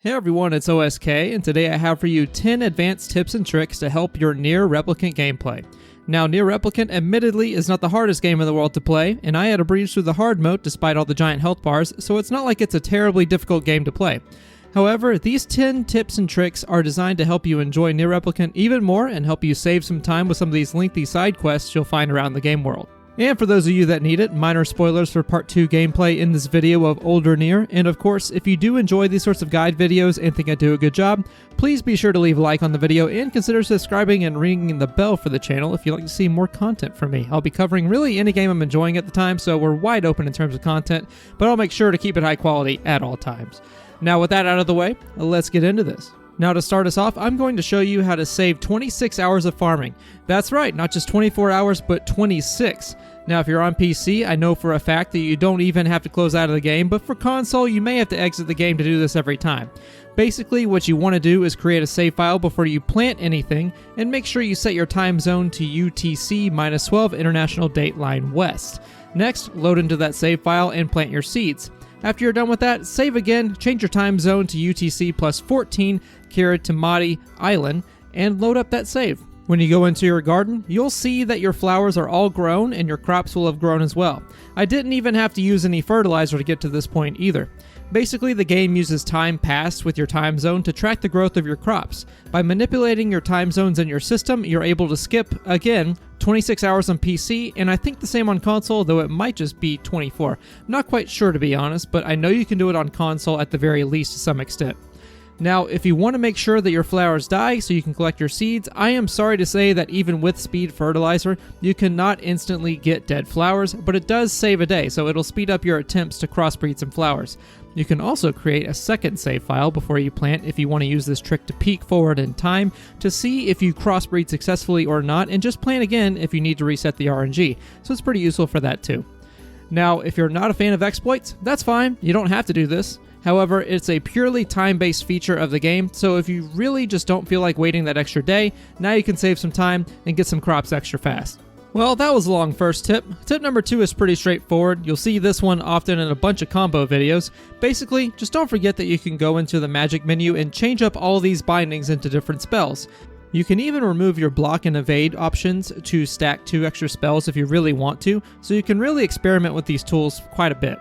Hey everyone, it's OSK, and today I have for you 10 advanced tips and tricks to help your NieR Replicant gameplay. Now, NieR Replicant admittedly is not the hardest game in the world to play, and I had to breeze through the hard mode despite all the giant health bars, so it's not like it's a terribly difficult game to play. However, these 10 tips and tricks are designed to help you enjoy NieR Replicant even more and help you save some time with some of these lengthy side quests you'll find around the game world. And for those of you that need it, minor spoilers for part 2 gameplay in this video of older NieR, and of course, if you do enjoy these sorts of guide videos and think I do a good job, please be sure to leave a like on the video and consider subscribing and ringing the bell for the channel if you'd like to see more content from me. I'll be covering really any game I'm enjoying at the time, so we're wide open in terms of content, but I'll make sure to keep it high quality at all times. Now with that out of the way, let's get into this. Now to start us off, I'm going to show you how to save 26 hours of farming. That's right, not just 24 hours, but 26. Now if you're on PC, I know for a fact that you don't even have to close out of the game, but for console, you may have to exit the game to do this every time. Basically, what you want to do is create a save file before you plant anything, and make sure you set your time zone to UTC-12 International Dateline West. Next, load into that save file and plant your seeds. After you're done with that, save again, change your time zone to UTC plus 14 Kiritimati Island, and load up that save. When you go into your garden, you'll see that your flowers are all grown and your crops will have grown as well. I didn't even have to use any fertilizer to get to this point either. Basically, the game uses time passed with your time zone to track the growth of your crops. By manipulating your time zones in your system, you're able to skip, again, 26 hours on PC, and I think the same on console, though it might just be 24. I'm not quite sure to be honest, but I know you can do it on console at the very least to some extent. Now, if you want to make sure that your flowers die so you can collect your seeds, I am sorry to say that even with speed fertilizer, you cannot instantly get dead flowers, but it does save a day, so it'll speed up your attempts to crossbreed some flowers. You can also create a second save file before you plant if you want to use this trick to peek forward in time to see if you crossbreed successfully or not, and just plant again if you need to reset the RNG, so it's pretty useful for that too. Now, if you're not a fan of exploits, that's fine, you don't have to do this. However, it's a purely time-based feature of the game, so if you really just don't feel like waiting that extra day, now you can save some time and get some crops extra fast. Well, that was a long first tip. Tip number 2 is pretty straightforward. You'll see this one often in a bunch of combo videos. Basically, just don't forget that you can go into the magic menu and change up all these bindings into different spells. You can even remove your block and evade options to stack 2 extra spells if you really want to, so you can really experiment with these tools quite a bit.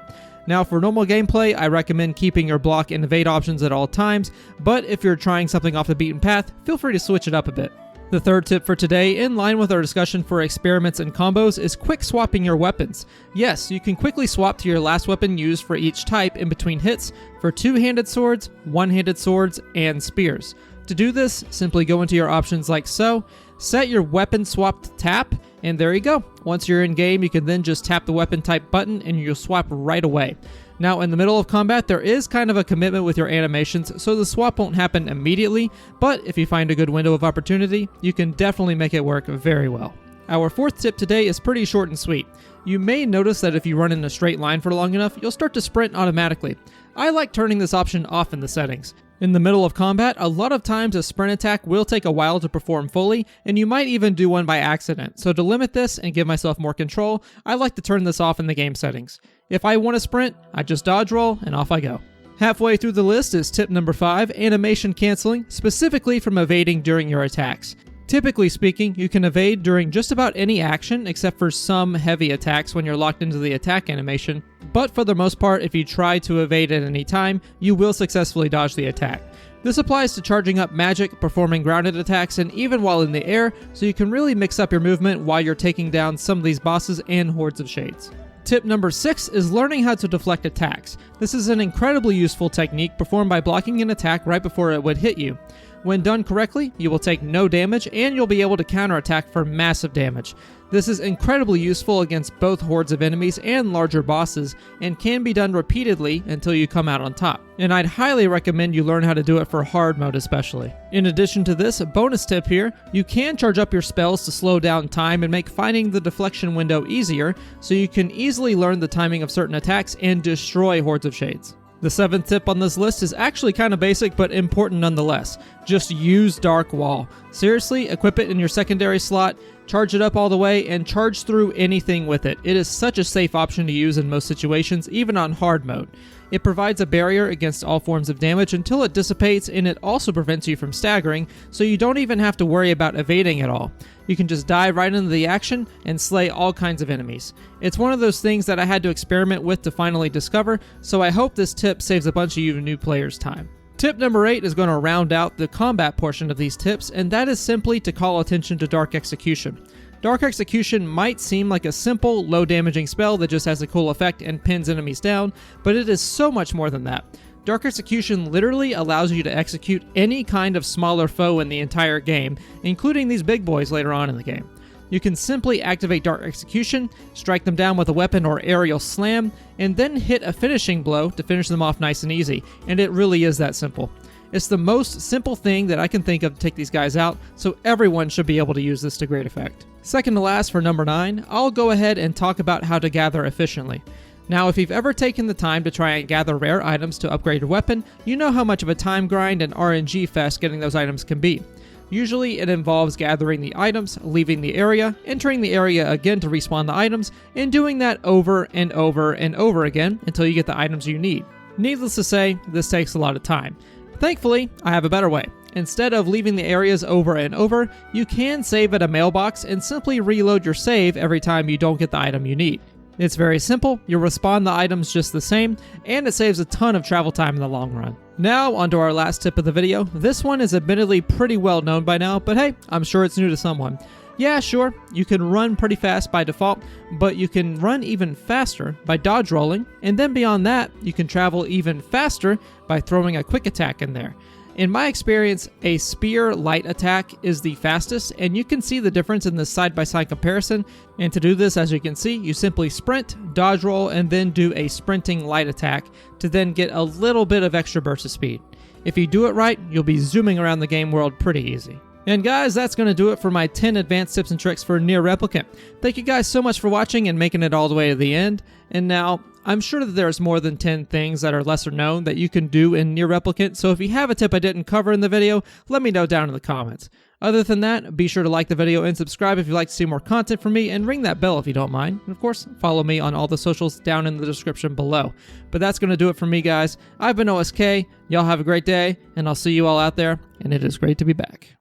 Now for normal gameplay, I recommend keeping your block and evade options at all times, but if you're trying something off the beaten path, feel free to switch it up a bit. The third tip for today, in line with our discussion for experiments and combos, is quick swapping your weapons. Yes, you can quickly swap to your last weapon used for each type in between hits for 2-handed swords, 1-handed swords, and spears. To do this, simply go into your options like so, set your weapon swap to tap, and there you go. Once you're in game, you can then just tap the weapon type button and you'll swap right away. Now in the middle of combat, there is kind of a commitment with your animations, so the swap won't happen immediately, but if you find a good window of opportunity, you can definitely make it work very well. Our fourth tip today is pretty short and sweet. You may notice that if you run in a straight line for long enough, you'll start to sprint automatically. I like turning this option off in the settings. In the middle of combat, a lot of times a sprint attack will take a while to perform fully, and you might even do one by accident. So to limit this and give myself more control, I like to turn this off in the game settings. If I want to sprint, I just dodge roll and off I go. Halfway through the list is tip number 5, animation canceling, specifically from evading during your attacks. Typically speaking, you can evade during just about any action except for some heavy attacks when you're locked into the attack animation, but for the most part, if you try to evade at any time, you will successfully dodge the attack. This applies to charging up magic, performing grounded attacks, and even while in the air, so you can really mix up your movement while you're taking down some of these bosses and hordes of shades. Tip number 6 is learning how to deflect attacks. This is an incredibly useful technique performed by blocking an attack right before it would hit you. When done correctly, you will take no damage and you'll be able to counterattack for massive damage. This is incredibly useful against both hordes of enemies and larger bosses, and can be done repeatedly until you come out on top. And I'd highly recommend you learn how to do it for hard mode especially. In addition to this, a bonus tip here, you can charge up your spells to slow down time and make finding the deflection window easier, so you can easily learn the timing of certain attacks and destroy hordes of shades. The 7th tip on this list is actually kind of basic but important nonetheless. Just use Dark Wall. Seriously, equip it in your secondary slot, charge it up all the way, and charge through anything with it. It is such a safe option to use in most situations, even on hard mode. It provides a barrier against all forms of damage until it dissipates, and it also prevents you from staggering, so you don't even have to worry about evading at all. You can just dive right into the action and slay all kinds of enemies. It's one of those things that I had to experiment with to finally discover, so I hope this tip saves a bunch of you new players time. Tip number 8 is going to round out the combat portion of these tips, and that is simply to call attention to Dark Execution. Dark Execution might seem like a simple, low-damaging spell that just has a cool effect and pins enemies down, but it is so much more than that. Dark Execution literally allows you to execute any kind of smaller foe in the entire game, including these big boys later on in the game. You can simply activate Dark Execution, strike them down with a weapon or aerial slam, and then hit a finishing blow to finish them off nice and easy, and it really is that simple. It's the most simple thing that I can think of to take these guys out, so everyone should be able to use this to great effect. Second to last for number 9, I'll go ahead and talk about how to gather efficiently. Now, if you've ever taken the time to try and gather rare items to upgrade your weapon, you know how much of a time grind and RNG fest getting those items can be. Usually it involves gathering the items, leaving the area, entering the area again to respawn the items, and doing that over and over and over again until you get the items you need. Needless to say, this takes a lot of time. Thankfully, I have a better way. Instead of leaving the areas over and over, you can save at a mailbox and simply reload your save every time you don't get the item you need. It's very simple, you'll respawn the items just the same, and it saves a ton of travel time in the long run. Now, onto our last tip of the video. This one is admittedly pretty well known by now, but hey, I'm sure it's new to someone. Yeah, sure, you can run pretty fast by default, but you can run even faster by dodge rolling, and then beyond that, you can travel even faster by throwing a quick attack in there. In my experience, a spear light attack is the fastest, and you can see the difference in this side-by-side comparison. And to do this, as you can see, you simply sprint, dodge roll, and then do a sprinting light attack to then get a little bit of extra burst of speed. If you do it right, you'll be zooming around the game world pretty easy. And guys, that's going to do it for my 10 advanced tips and tricks for NieR Replicant. Thank you guys so much for watching and making it all the way to the end. And now, I'm sure that there's more than 10 things that are lesser known that you can do in NieR Replicant, so if you have a tip I didn't cover in the video, let me know down in the comments. Other than that, be sure to like the video and subscribe if you'd like to see more content from me, and ring that bell if you don't mind. And of course, follow me on all the socials down in the description below. But that's going to do it for me, guys. I've been OSK, y'all have a great day, and I'll see you all out there, and it is great to be back.